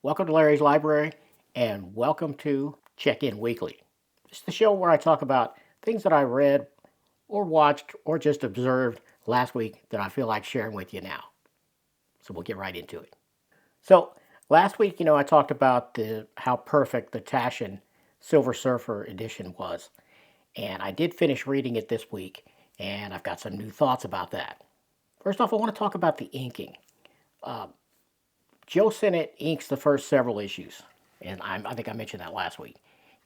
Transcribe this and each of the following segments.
Welcome to Larry's Library, and welcome to Check-In Weekly. It's the show where I talk about things that I read or watched or just observed last week that I feel like sharing with you now. So we'll get right into it. So last week, I talked about how perfect the Taschen Silver Surfer edition was, and I did finish reading it this week, and I've got some new thoughts about that. First off, I want to talk about the inking. Joe Sennett inks the first several issues, and I think I mentioned that last week,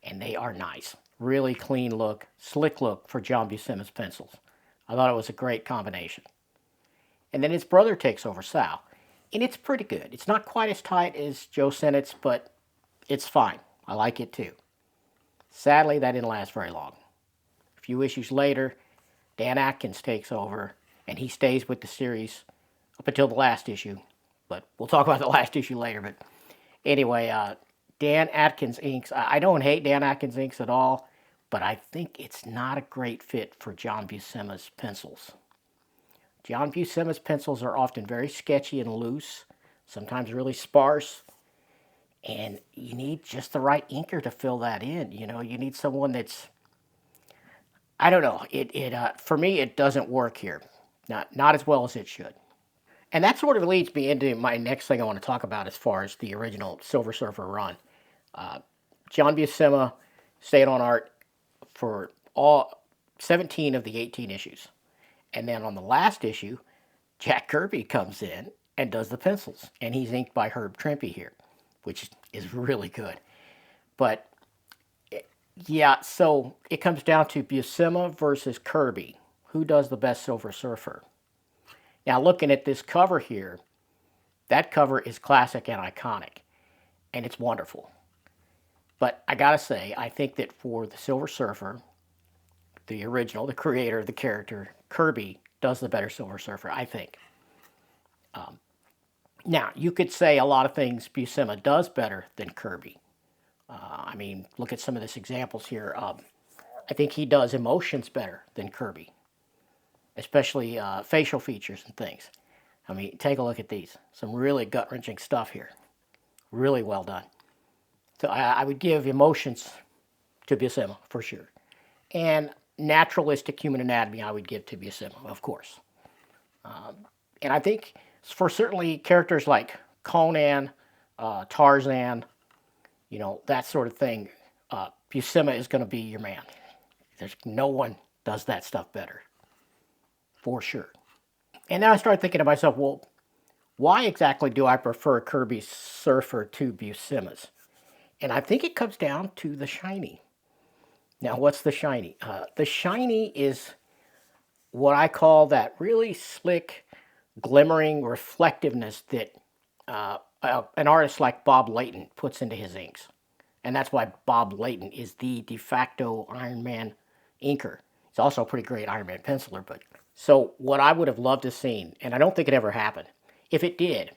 and they are nice. Really clean look, slick look for John Buscema's pencils. I thought it was a great combination. And then his brother takes over Sal, and it's pretty good. It's not quite as tight as Joe Sennett's, but it's fine. I like it too. Sadly, that didn't last very long. A few issues later, Dan Atkins takes over, and he stays with the series up until the last issue. But we'll talk about the last issue later. But anyway, Dan Atkins inks. I don't hate Dan Atkins inks at all, but I think it's not a great fit for John Buscema's pencils. John Buscema's pencils are often very sketchy and loose, sometimes really sparse, and you need just the right inker to fill that in. You need someone that's, I don't know. For me, it doesn't work here. Not as well as it should. And that sort of leads me into my next thing I want to talk about as far as the original Silver Surfer run. John Buscema stayed on art for all 17 of the 18 issues. And then on the last issue, Jack Kirby comes in and does the pencils. And he's inked by Herb Trimpe here, which is really good. But, yeah, so it comes down to Buscema versus Kirby. Who does the best Silver Surfer? Now, looking at this cover here, that cover is classic and iconic, and it's wonderful. But I gotta say, I think that for the Silver Surfer, the original, the creator, the character, Kirby does the better Silver Surfer, I think. Now, you could say a lot of things Buscema does better than Kirby. Look at some of these examples here. I think he does emotions better than Kirby, especially facial features and things. Take a look at these. Some really gut-wrenching stuff here. Really well done. So I would give emotions to Buscema, for sure. And naturalistic human anatomy I would give to Buscema, of course. And I think for certainly characters like Conan, Tarzan, that sort of thing, Buscema is going to be your man. There's no one does that stuff better. For sure. And then I started thinking to myself, well, why exactly do I prefer Kirby's Surfer to Buscema's? And I think it comes down to the shiny. Now, what's the shiny? The shiny is what I call that really slick, glimmering reflectiveness that an artist like Bob Layton puts into his inks. And that's why Bob Layton is the de facto Iron Man inker. He's also a pretty great Iron Man penciler, but so what I would have loved to have seen, and I don't think it ever happened, if it did,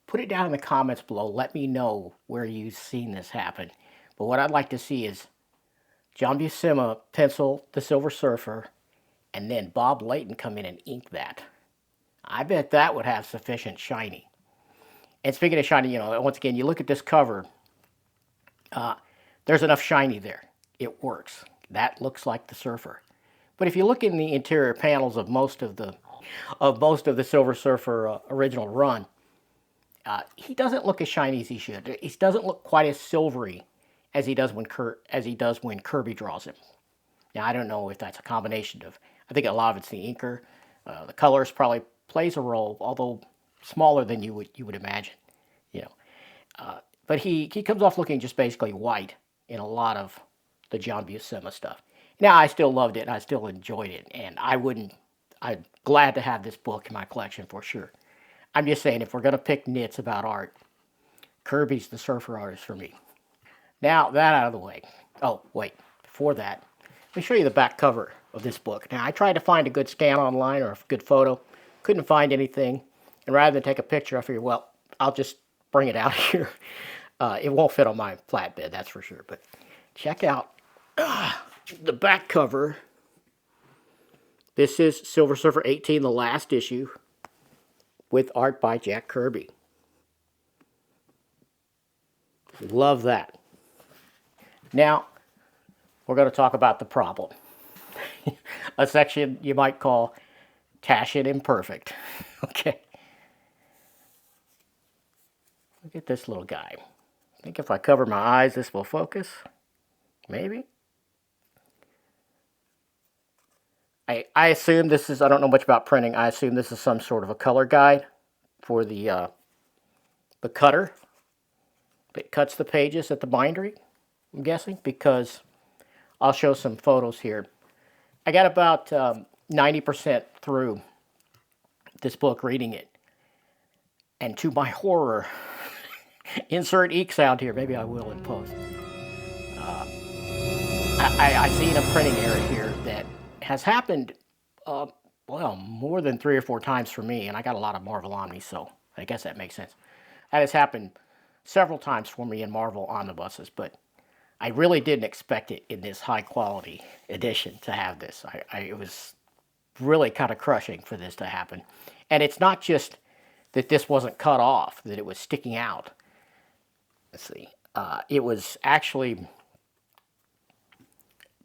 put it down in the comments below. Let me know where you've seen this happen. But what I'd like to see is John Buscema pencil the Silver Surfer, and then Bob Layton come in and ink that. I bet that would have sufficient shiny. And speaking of shiny, once again, you look at this cover, there's enough shiny there. It works. That looks like the Surfer. But if you look in the interior panels of most of the Silver Surfer original run, he doesn't look as shiny as he should. He doesn't look quite as silvery as he does when Kirby draws him. Now I don't know if that's a combination of. I think a lot of it's the inker. The colors probably plays a role, although smaller than you would imagine. But he comes off looking just basically white in a lot of the John Buscema stuff. Now, I still loved it, and I still enjoyed it, and I'm glad to have this book in my collection for sure. I'm just saying, if we're going to pick nits about art, Kirby's the Surfer artist for me. Now, that out of the way. Oh, wait, before that, let me show you the back cover of this book. Now, I tried to find a good scan online or a good photo. Couldn't find anything, and rather than take a picture, I figured, well, I'll just bring it out here. It won't fit on my flatbed, that's for sure, but check out the back cover. This is Silver Surfer 18, the last issue, with art by Jack Kirby. Love that. Now, we're going to talk about the problem. A section you might call Tash-it Imperfect. Okay. Look at this little guy. I think if I cover my eyes, this will focus. Maybe. I assume this is, I don't know much about printing, I assume this is some sort of a color guide for the cutter that cuts the pages at the bindery, I'm guessing, because I'll show some photos here. I got about 90% through this book reading it, and to my horror, insert eek sound here, maybe I will in post. I seen a printing error here that has happened, well, more than 3 or 4 times for me, and I got a lot of Marvel on me, so I guess that makes sense. That has happened several times for me in Marvel omnibuses, but I really didn't expect it in this high quality edition to have this. It was really kind of crushing for this to happen. And it's not just that this wasn't cut off, that it was sticking out. Let's see. It was actually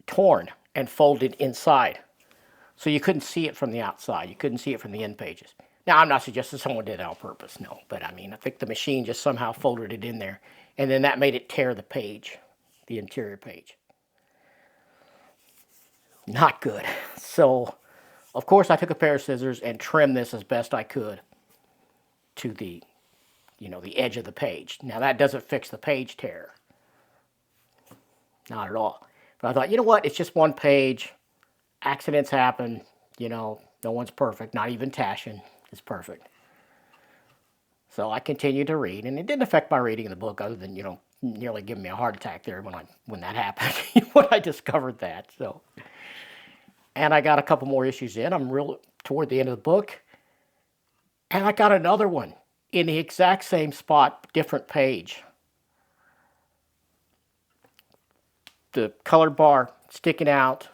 torn and folded inside. So you couldn't see it from the outside. You couldn't see it from the end pages. Now, I'm not suggesting someone did it on purpose, no. But I mean, I think the machine just somehow folded it in there. And then that made it tear the page, the interior page. Not good. So, of course, I took a pair of scissors and trimmed this as best I could to the, the edge of the page. Now, that doesn't fix the page tear. Not at all. But I thought, you know what? It's just one page. Accidents happen. No one's perfect. Not even Taschen is perfect. So I continued to read, and it didn't affect my reading of the book other than, nearly giving me a heart attack there when that happened, when I discovered that. So, and I got a couple more issues in. I'm real toward the end of the book, and I got another one in the exact same spot, different page. The color bar sticking out,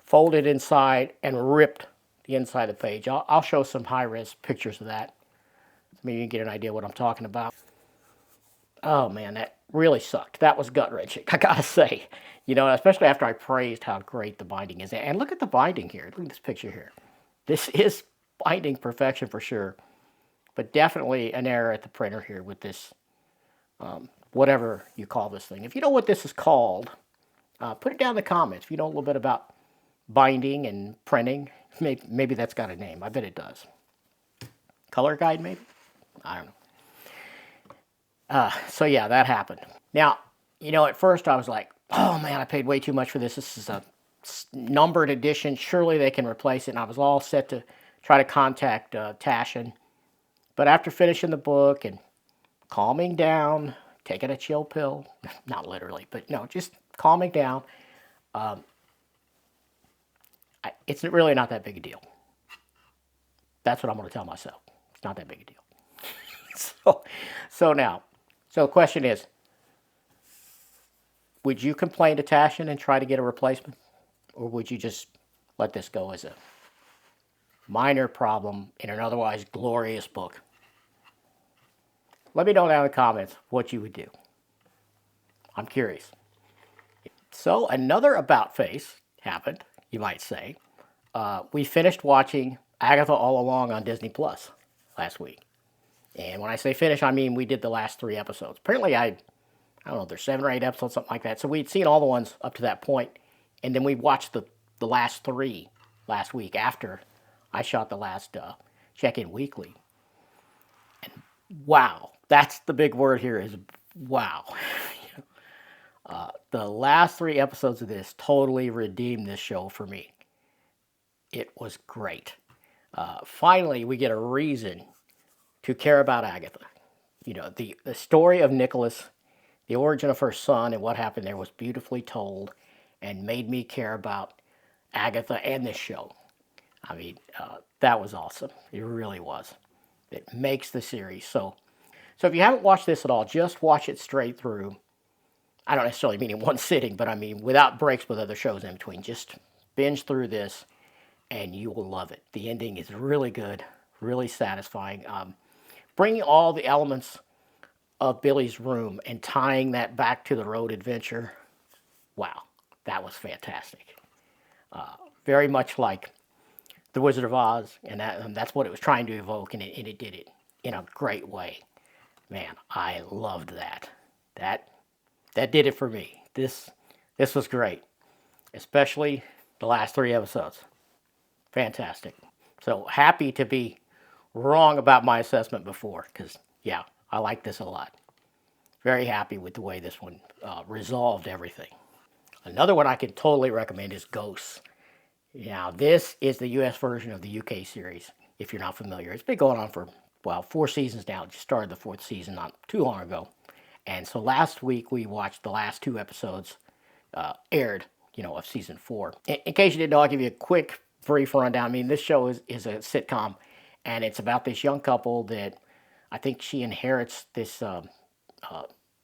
folded inside, and ripped the inside of the page. I'll show some high-res pictures of that. Maybe you can get an idea what I'm talking about. Oh man, that really sucked. That was gut-wrenching, I gotta say. Especially after I praised how great the binding is. And look at the binding here. Look at this picture here. This is binding perfection for sure. But definitely an error at the printer here with this, whatever you call this thing. If you know what this is called, put it down in the comments. If you know a little bit about binding and printing, maybe that's got a name. I bet it does. Color guide, maybe? I don't know. So yeah, that happened. Now, at first I was like, oh man, I paid way too much for this. This is a numbered edition. Surely they can replace it. And I was all set to try to contact Taschen. But after finishing the book and calming down, taking a chill pill, not literally, but no, just calming down, it's really not that big a deal. That's what I'm going to tell myself. It's not that big a deal. So the question is, would you complain to Taschen and try to get a replacement? Or would you just let this go as a minor problem in an otherwise glorious book? Let me know down in the comments what you would do. I'm curious. So another about face happened, you might say. We finished watching Agatha All Along on Disney Plus last week. And when I say finish, I mean we did the last 3 episodes. Apparently I don't know, there's 7 or 8 episodes, something like that. So we'd seen all the ones up to that point, and then we watched the last 3 last week after I shot the last check-in weekly. And wow, that's the big word here is wow. The last 3 episodes of this totally redeemed this show for me. It was great. Finally, we get a reason to care about Agatha. The story of Nicholas, the origin of her son and what happened there was beautifully told and made me care about Agatha and this show. I mean, that was awesome. It really was. It makes the series. So if you haven't watched this at all, just watch it straight through. I don't necessarily mean in one sitting, but I mean without breaks with other shows in between. Just binge through this and you will love it. The ending is really good, really satisfying. Bringing all the elements of Billy's room and tying that back to the road adventure, wow, that was fantastic. Very much like The Wizard of Oz, and that's what it was trying to evoke, and it did it in a great way. Man, I loved that. That that did it for me. This was great, especially the last three episodes. Fantastic. So happy to be wrong about my assessment before, because yeah, I like this a lot. Very happy with the way this one resolved everything. Another one I can totally recommend is Ghosts. Now, this is the U.S. version of the U.K. series, if you're not familiar. It's been going on for, well, 4 seasons now. It just started the fourth season not too long ago. And so last week we watched the last 2 episodes aired, of season 4. In case you didn't know, I'll give you a quick, brief rundown. I mean, this show is a sitcom, and it's about this young couple that I think she inherits this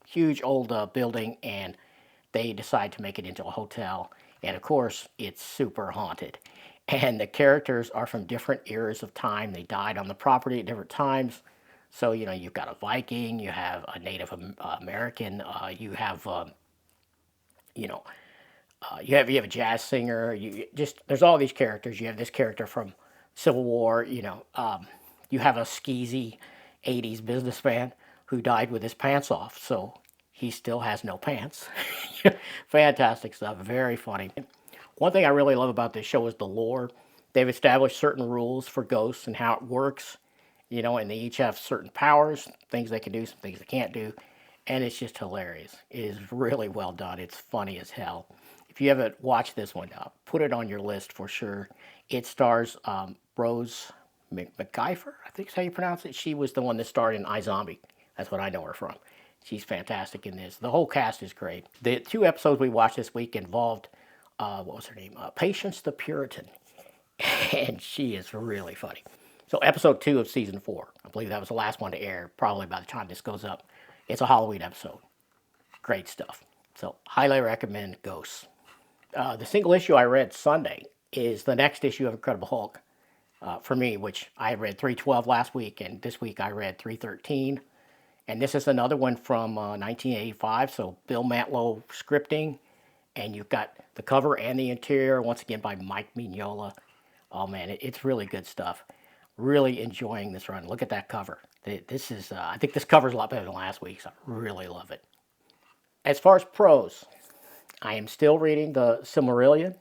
huge old building, and they decide to make it into a hotel. And of course, it's super haunted. And the characters are from different eras of time. They died on the property at different times. So, you've got a Viking, you have a Native American, you have, you know, you have a jazz singer. You just there's all these characters. You have this character from Civil War. You have a skeezy '80s businessman who died with his pants off, so he still has no pants. Fantastic stuff. Very funny. One thing I really love about this show is the lore. They've established certain rules for ghosts and how it works. And they each have certain powers, things they can do, some things they can't do, and it's just hilarious. It is really well done. It's funny as hell. If you haven't watched this one, put it on your list for sure. It stars Rose McGiver, I think is how you pronounce it. She was the one that starred in iZombie. That's what I know her from. She's fantastic in this. The whole cast is great. The 2 episodes we watched this week involved, what was her name? Patience the Puritan. And she is really funny. So episode 2 of season 4, I believe that was the last one to air, probably by the time this goes up. It's a Halloween episode. Great stuff. So highly recommend Ghosts. The single issue I read Sunday is the next issue of Incredible Hulk for me, which I read 312 last week, and this week I read 313. And this is another one from 1985, so Bill Mantlo scripting, and you've got the cover and the interior, once again by Mike Mignola. Oh man, it's really good stuff. Really enjoying this run. Look at that cover. This is, I think this cover's a lot better than last week's. I really love it. As far as prose, I am still reading the Silmarillion.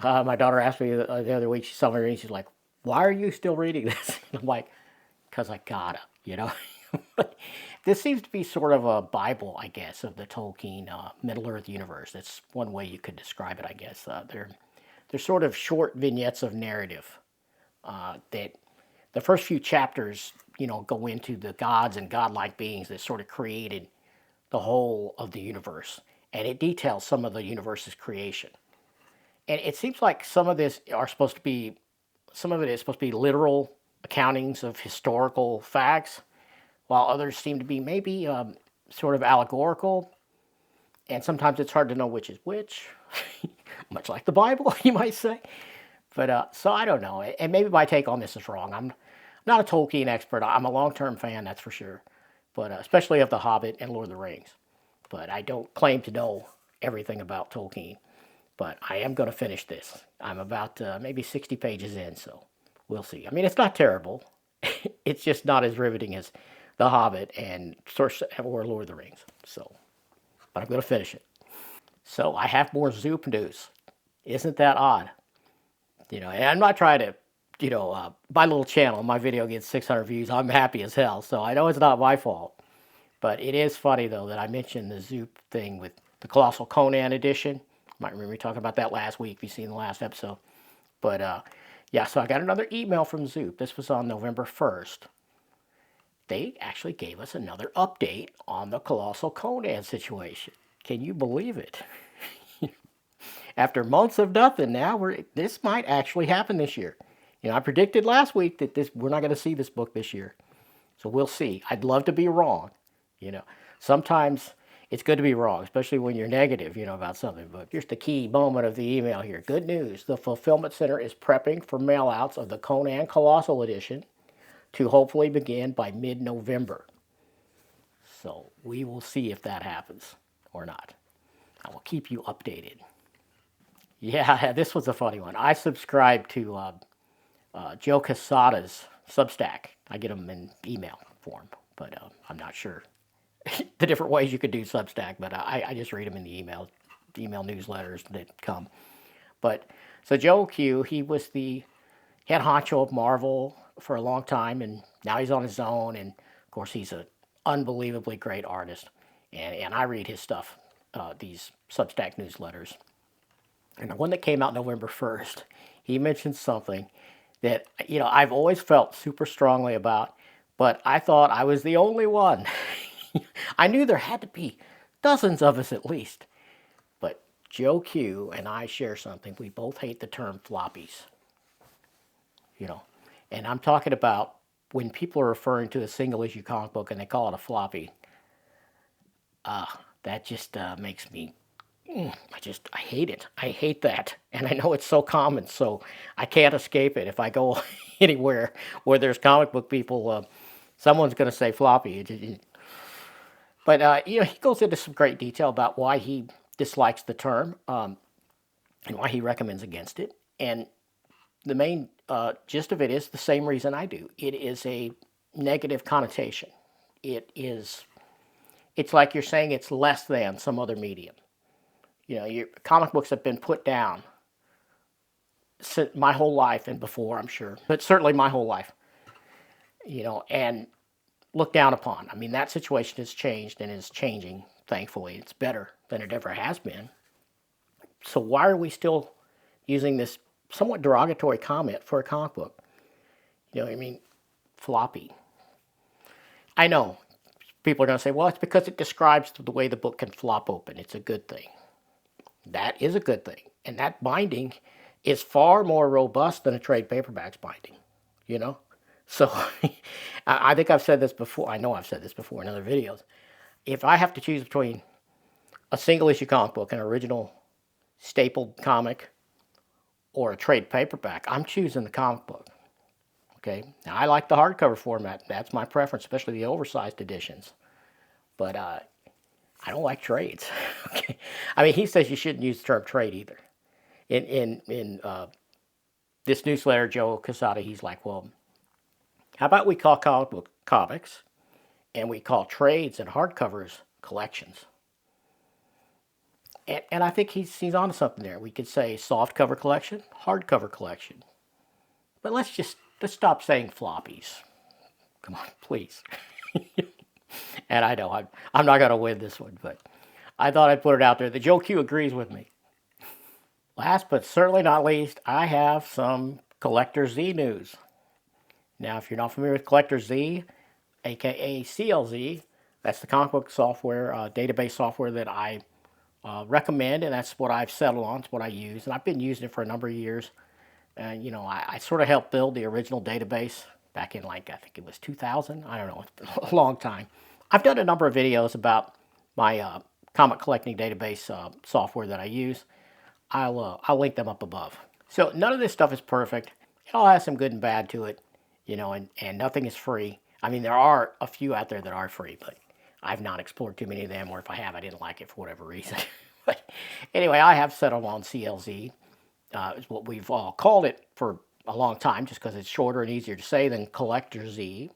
My daughter asked me the other week, she saw me reading, she's like, why are you still reading this? And I'm like, because I gotta. This seems to be sort of a Bible, I guess, of the Tolkien Middle-earth universe. That's one way you could describe it, I guess. They're sort of short vignettes of narrative that the first few chapters, go into the gods and godlike beings that sort of created the whole of the universe. And it details some of the universe's creation. And it seems like some of it is supposed to be literal accountings of historical facts, while others seem to be maybe sort of allegorical. And sometimes it's hard to know which is which, much like the Bible, you might say. But so I don't know. And maybe my take on this is wrong. I'm not a Tolkien expert. I'm a long-term fan, that's for sure. But especially of The Hobbit and Lord of the Rings. But I don't claim to know everything about Tolkien. But I am going to finish this. I'm about maybe 60 pages in, so we'll see. I mean, it's not terrible. It's just not as riveting as The Hobbit and or Lord of the Rings. So, but I'm going to finish it. So I have more Zoop news. Isn't that odd? And I'm not trying to, my little channel, my video gets 600 views. I'm happy as hell. So I know it's not my fault. But it is funny, though, that I mentioned the Zoop thing with the Colossal Conan edition. Might remember me talking about that last week if you've seen the last episode. But, yeah, so I got another email from Zoop. This was on November 1st. They actually gave us another update on the Colossal Conan situation. Can you believe it? After months of nothing, now this might actually happen this year. I predicted last week that we're not going to see this book this year. So we'll see. I'd love to be wrong. Sometimes it's good to be wrong, especially when you're negative, about something. But here's the key moment of the email here. Good news. The Fulfillment Center is prepping for mailouts of the Conan Colossal Edition to hopefully begin by mid-November. So we will see if that happens or not. I will keep you updated. Yeah, this was a funny one. I subscribe to Joe Quesada's Substack. I get them in email form, but I'm not sure the different ways you could do Substack, but I just read them in the email newsletters that come. But so Joe Q, he was the head honcho of Marvel for a long time, and now he's on his own. And of course, he's an unbelievably great artist. And I read his stuff, these Substack newsletters. And the one that came out November 1st, he mentioned something that, I've always felt super strongly about, but I thought I was the only one. I knew there had to be dozens of us at least. But Joe Q and I share something. We both hate the term floppies. And I'm talking about when people are referring to a single issue comic book and they call it a floppy. That just makes me, I hate it. I hate that. And I know it's so common, so I can't escape it. If I go anywhere where there's comic book people, someone's going to say floppy. But, he goes into some great detail about why he dislikes the term and why he recommends against it. And the main gist of it is the same reason I do. It is a negative connotation. It's like you're saying it's less than some other medium. Your comic books have been put down my whole life and before, I'm sure, but certainly my whole life, and looked down upon. I mean, that situation has changed and is changing, thankfully. It's better than it ever has been. So why are we still using this somewhat derogatory comment for a comic book? Floppy. I know. People are going to say, well, it's because it describes the way the book can flop open. It's a good thing. That is a good thing. And that binding is far more robust than a trade paperback's binding, So I think I've said this before. I know I've said this before in other videos. If I have to choose between a single issue comic book, an original stapled comic, or a trade paperback, I'm choosing the comic book. Okay, now I like the hardcover format. That's my preference, especially the oversized editions. But I don't like trades. Okay, I mean, he says you shouldn't use the term trade either. In this newsletter, Joe Quesada, he's like, well, how about we call comic book comics, and we call trades and hardcovers collections? And I think he's onto something there. We could say soft cover collection, hardcover collection. But let's stop saying floppies. Come on, please. And I know I'm not going to win this one, but I thought I'd put it out there that Joe Q agrees with me. Last but certainly not least, I have some Collector Z news. Now, if you're not familiar with Collector Z, aka CLZ, that's the comic book software, database software that I recommend, and that's what I've settled on. It's what I use, and I've been using it for a number of years. And I sort of helped build the original database back in, I think it was 2000. I don't know, it's been a long time. I've done a number of videos about my comic collecting database software that I use. I'll link them up above. So none of this stuff is perfect. It all has some good and bad to it, and nothing is free. I mean, there are a few out there that are free, but I've not explored too many of them, or if I have, I didn't like it for whatever reason. But anyway, I have settled on CLZ. Is what we've all called it for a long time, just because it's shorter and easier to say than Collector Z.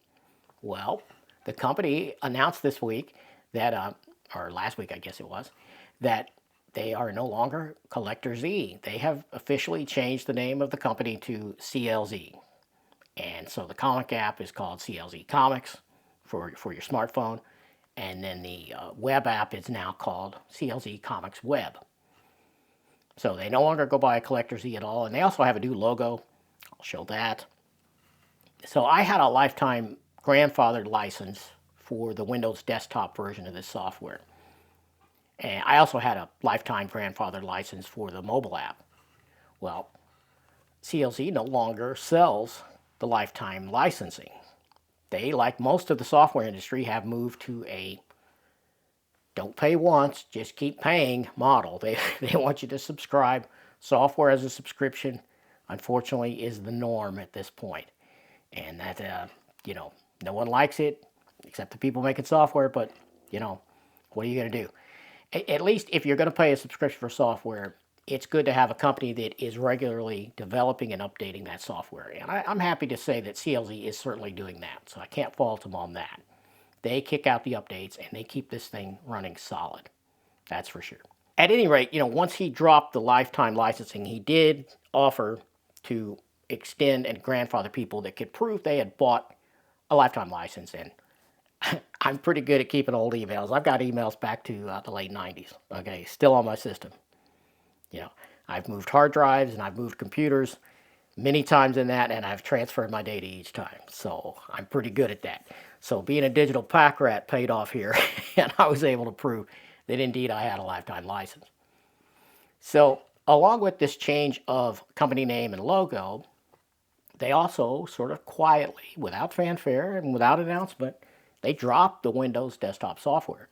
Well, the company announced this week that, or last week I guess it was, that they are no longer Collector Z. They have officially changed the name of the company to CLZ. And so the comic app is called CLZ Comics for your smartphone. And then the web app is now called CLZ Comics Web. So they no longer go by Collector Z at all. And they also have a new logo. I'll show that. So I had a lifetime grandfathered license for the Windows desktop version of this software. And I also had a lifetime grandfathered license for the mobile app. Well, CLZ no longer sells the lifetime licensing. They, like most of the software industry, have moved to a don't pay once, just keep paying model. They want you to subscribe. Software as a subscription, unfortunately, is the norm at this point. And that, no one likes it, except the people making software, but You know, what are you going to do? At least if you're going to pay a subscription for software, it's good to have a company that is regularly developing and updating that software. And I'm happy to say that CLZ is certainly doing that. So I can't fault them on that. They kick out the updates and they keep this thing running solid. That's for sure. At any rate, once he dropped the lifetime licensing, he did offer to extend and grandfather people that could prove they had bought a lifetime license. And I'm pretty good at keeping old emails. I've got emails back to the late 90s. Okay, still on my system. I've moved hard drives and I've moved computers many times in that, and I've transferred my data each time. So I'm pretty good at that. So being a digital pack rat paid off here, and I was able to prove that indeed I had a lifetime license. So along with this change of company name and logo, they also sort of quietly, without fanfare and without announcement, they dropped the Windows desktop software.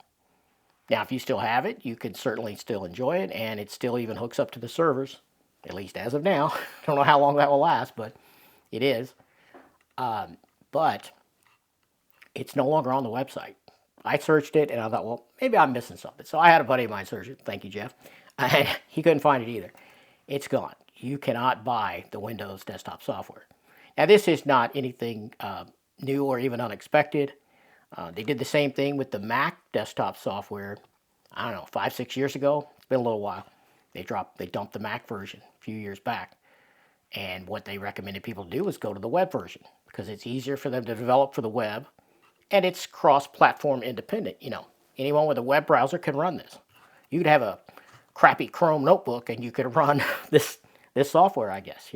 Now, if you still have it, you can certainly still enjoy it, and it still even hooks up to the servers, at least as of now. Don't know how long that will last, but it is. But it's no longer on the website. I searched it, and I thought, well, maybe I'm missing something. So I had a buddy of mine search it. Thank you, Jeff. And he couldn't find it either. It's gone. You cannot buy the Windows desktop software. Now, this is not anything new or even unexpected. They did the same thing with the Mac desktop software, I don't know, 5-6 years ago. It's been a little while. They dumped the Mac version a few years back. And what they recommended people do is go to the web version because it's easier for them to develop for the web, and it's cross-platform independent. Anyone with a web browser can run this. You could have a crappy Chrome notebook and you could run this software, I guess,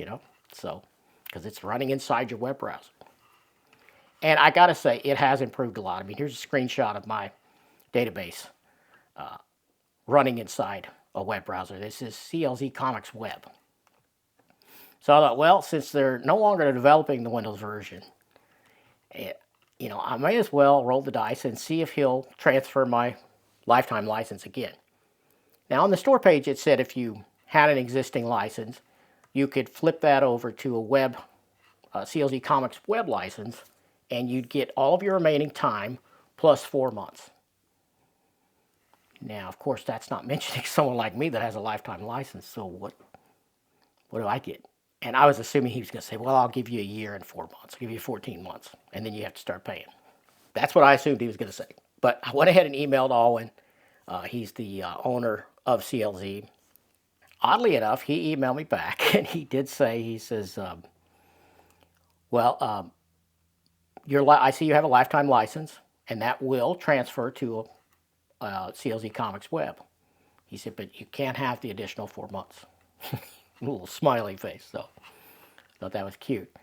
so because it's running inside your web browser. And I got to say, it has improved a lot. I mean, here's a screenshot of my database running inside a web browser. This is CLZ Comics Web. So I thought, well, since they're no longer developing the Windows version, I may as well roll the dice and see if he'll transfer my lifetime license again. Now, on the store page, it said if you had an existing license, you could flip that over to a CLZ Comics web license, and you'd get all of your remaining time plus 4 months. Now, of course, that's not mentioning someone like me that has a lifetime license, so what do I get? And I was assuming he was going to say, well, I'll give you a year and 4 months. I'll give you 14 months, and then you have to start paying. That's what I assumed he was going to say. But I went ahead and emailed Alwyn. He's the owner of CLZ. Oddly enough, he emailed me back, and he did say, he says, I see you have a lifetime license, and that will transfer to CLZ Comics Web. He said, but you can't have the additional 4 months. A little smiley face, so I thought that was cute.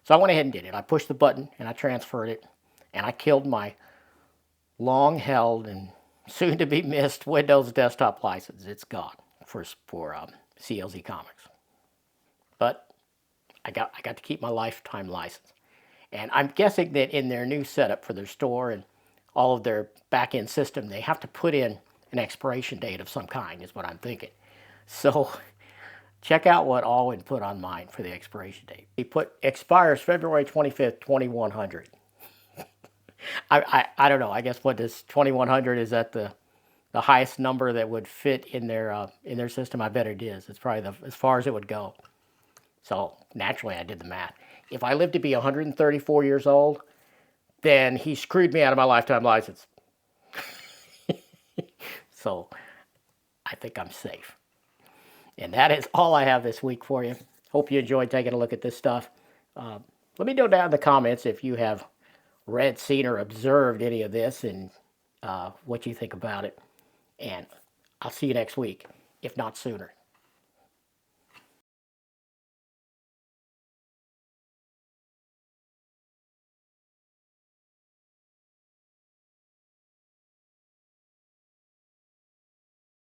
So I went ahead and did it. I pushed the button, and I transferred it, and I killed my long-held and soon-to-be-missed Windows desktop license. It's gone for CLZ Comics. But I got to keep my lifetime license. And I'm guessing that in their new setup for their store and all of their back-end system, they have to put in an expiration date of some kind, is what I'm thinking. So check out what Alwyn put on mine for the expiration date. He put expires February 25th, 2100. I don't know. I guess what does 2100, is that the highest number that would fit in their system? I bet it is. It's probably as far as it would go. So naturally, I did the math. If I live to be 134 years old, then he screwed me out of my lifetime license. So I think I'm safe. And that is all I have this week for you. Hope you enjoyed taking a look at this stuff. Let me know down in the comments if you have read, seen, or observed any of this and what you think about it. And I'll see you next week, if not sooner.